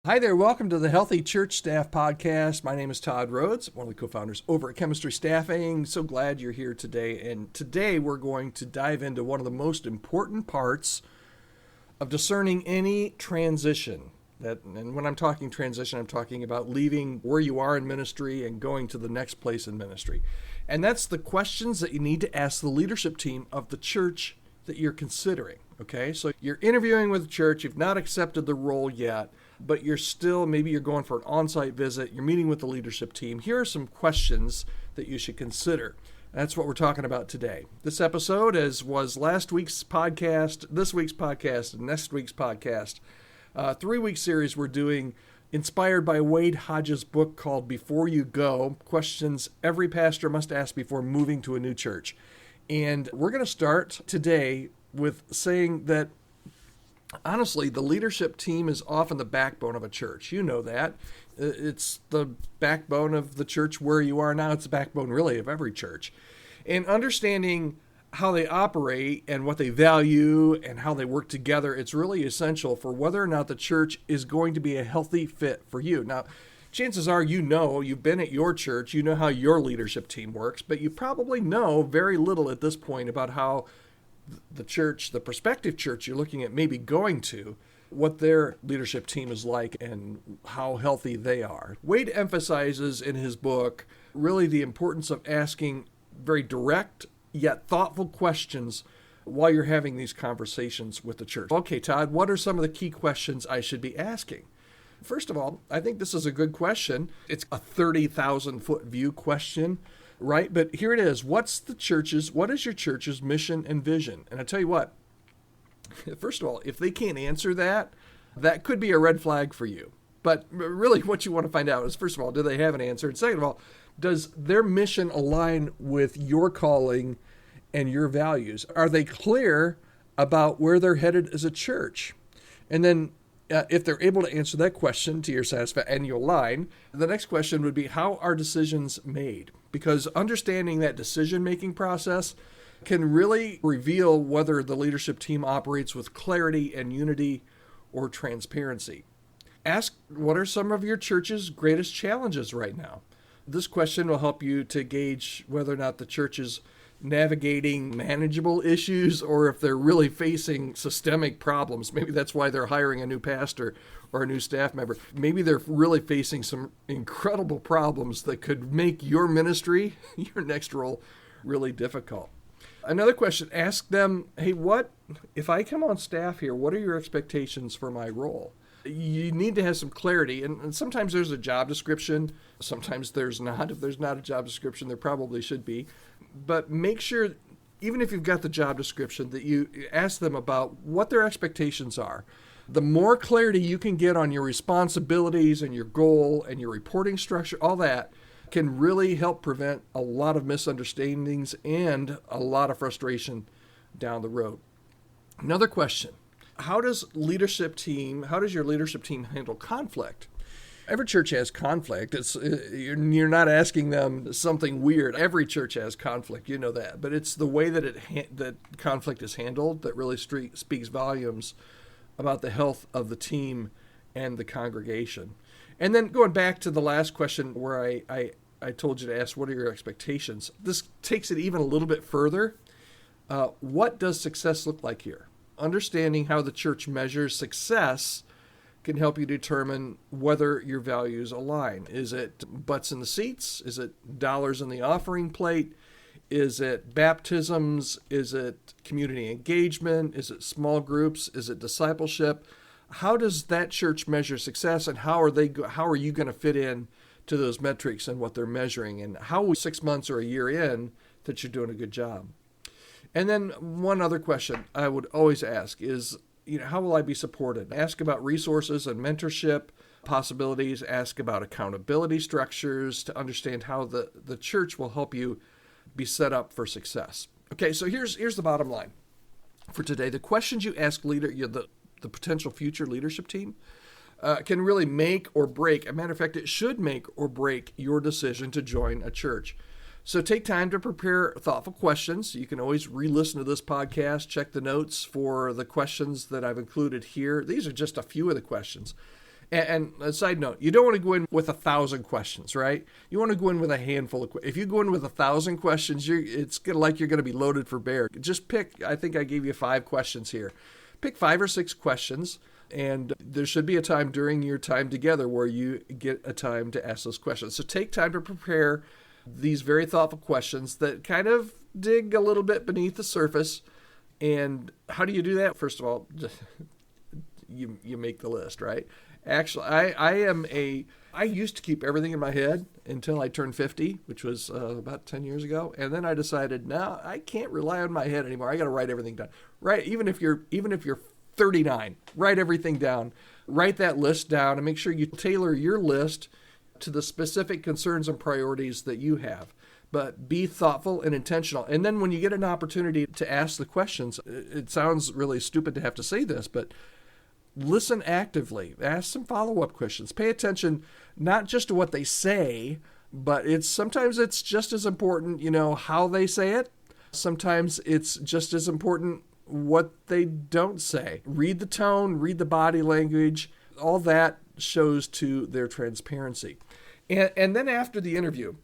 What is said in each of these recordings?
Hi there, welcome to the Healthy Church Staff Podcast. My name is Todd Rhodes, one of the co-founders over at Chemistry Staffing. So glad you're here today. And today we're going to dive into one of the most important parts of discerning any transition. And when I'm talking transition, I'm talking about leaving where you are in ministry and going to the next place in ministry. And that's the questions that you need to ask the leadership team of the church that you're considering. Okay, so you're interviewing with the church, you've not accepted the role yet, but maybe you're going for an on-site visit, you're meeting with the leadership team. Here are some questions that you should consider. That's what we're talking about today. This episode, as was last week's podcast, this week's podcast, and next week's podcast, 3-week series we're doing inspired by Wade Hodges' book called Before You Go, questions every pastor must ask before moving to a new church. And we're going to start today with saying that, honestly, the leadership team is often the backbone of a church. You know that. It's the backbone of the church where you are now. It's the backbone, really, of every church. And understanding how they operate and what they value and how they work together, it's really essential for whether or not the church is going to be a healthy fit for you. Now, chances are you've been at your church, you know how your leadership team works, but you probably know very little at this point about how the church, the prospective church you're looking at maybe going to, what their leadership team is like and how healthy they are. Wade emphasizes in his book really the importance of asking very direct yet thoughtful questions while you're having these conversations with the church. Okay, Todd, what are some of the key questions I should be asking? First of all, I think this is a good question. It's a 30,000-foot view question, right? But here it is. What is your church's mission and vision? And I tell you what, first of all, if they can't answer that, that could be a red flag for you. But really what you want to find out is, first of all, do they have an answer? And second of all, does their mission align with your calling and your values? Are they clear about where they're headed as a church? And then if they're able to answer that question to your satisfaction and you align, the next question would be, how are decisions made? Because understanding that decision-making process can really reveal whether the leadership team operates with clarity and unity or transparency. Ask, what are some of your church's greatest challenges right now? This question will help you to gauge whether or not the church is navigating manageable issues or if they're really facing systemic problems. Maybe that's why they're hiring a new pastor or a new staff member. Maybe they're really facing some incredible problems that could make your ministry, your next role, really difficult. Another question, ask them, hey, if I come on staff here, what are your expectations for my role? You need to have some clarity, and sometimes there's a job description, sometimes there's not. If there's not a job description, there probably should be. But make sure, even if you've got the job description, that you ask them about what their expectations are. The more clarity you can get on your responsibilities and your goal and your reporting structure, all that can really help prevent a lot of misunderstandings and a lot of frustration down the road. Another question. How does your leadership team handle conflict? Every church has conflict. You're not asking them something weird. Every church has conflict, you know that. But it's the way that conflict is handled that really speaks volumes about the health of the team and the congregation. And then going back to the last question where I told you to ask, what are your expectations? This takes it even a little bit further. What does success look like here? Understanding how the church measures success can help you determine whether your values align. Is it butts in the seats? Is it dollars in the offering plate? Is it baptisms? Is it community engagement? Is it small groups? Is it discipleship? How does that church measure success, and how are you going to fit in to those metrics and what they're measuring? And how 6 months or a year in that you're doing a good job? And then one other question I would always ask is, how will I be supported? Ask about resources and mentorship possibilities. Ask about accountability structures to understand how the church will help you be set up for success. Okay, so here's the bottom line for today. The questions you ask the potential future leadership team can really make or break. As a matter of fact, it should make or break your decision to join a church. So take time to prepare thoughtful questions. You can always re-listen to this podcast, check the notes for the questions that I've included here. These are just a few of the questions. And a side note, you don't want to go in with 1,000 questions, right? You want to go in with a handful of questions. If you go in with 1,000 questions, it's like you're going to be loaded for bear. Just pick, I think I gave you 5 questions here. Pick 5 or 6 questions, and there should be a time during your time together where you get a time to ask those questions. So take time to prepare these very thoughtful questions that kind of dig a little bit beneath the surface. And how do you do that? First of all, you make the list, right? Actually, I used to keep everything in my head until I turned 50, which was about 10 years ago. And then I decided, no, I can't rely on my head anymore. I got to write everything down. Right? Even if you're 39, write everything down. Write that list down and make sure you tailor your list to the specific concerns and priorities that you have. But be thoughtful and intentional. And then when you get an opportunity to ask the questions, it sounds really stupid to have to say this, but listen actively. Ask some follow-up questions. Pay attention not just to what they say, but sometimes it's just as important, how they say it. Sometimes it's just as important what they don't say. Read the tone, read the body language. All that shows to their transparency. And then after the interview,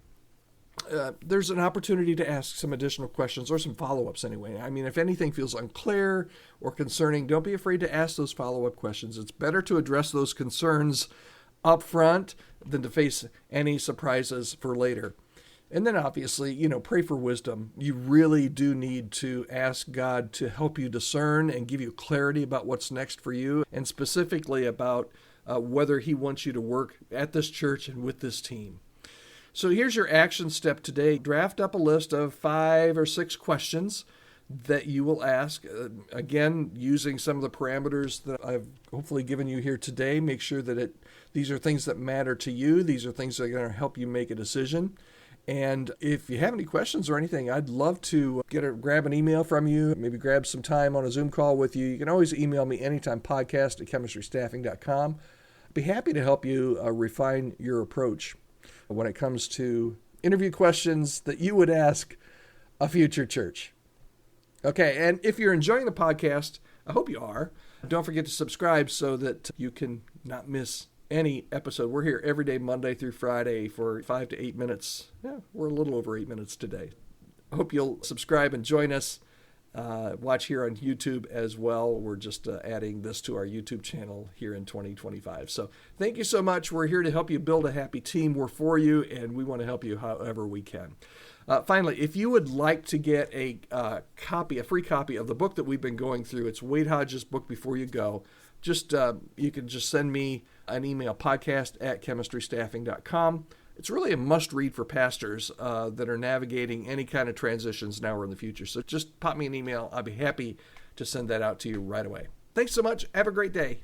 there's an opportunity to ask some additional questions or some follow-ups anyway. I mean, if anything feels unclear or concerning, don't be afraid to ask those follow-up questions. It's better to address those concerns up front than to face any surprises for later. And then obviously, pray for wisdom. You really do need to ask God to help you discern and give you clarity about what's next for you, and specifically about whether he wants you to work at this church and with this team. So here's your action step today. Draft up a list of 5 or 6 questions that you will ask. Again, using some of the parameters that I've hopefully given you here today. Make sure that these are things that matter to you. These are things that are going to help you make a decision. And if you have any questions or anything, I'd love to grab an email from you, maybe grab some time on a Zoom call with you. You can always email me anytime, podcast@chemistrystaffing.com. I'd be happy to help you refine your approach when it comes to interview questions that you would ask a future church. Okay, and if you're enjoying the podcast, I hope you are, don't forget to subscribe so that you can not miss any episode. We're here every day, Monday through Friday, for 5 to 8 minutes. Yeah, we're a little over 8 minutes today. I hope you'll subscribe and join us. Watch here on YouTube as well. We're just adding this to our YouTube channel here in 2025. So thank you so much. We're here to help you build a happy team. We're for you, and we want to help you however we can. Finally, if you would like to get a free copy of the book that we've been going through, it's Wade Hodges' book, Before You Go. You can just send me an email, podcast@chemistrystaffing.com. It's really a must-read for pastors that are navigating any kind of transitions now or in the future. So just pop me an email. I'll be happy to send that out to you right away. Thanks so much. Have a great day.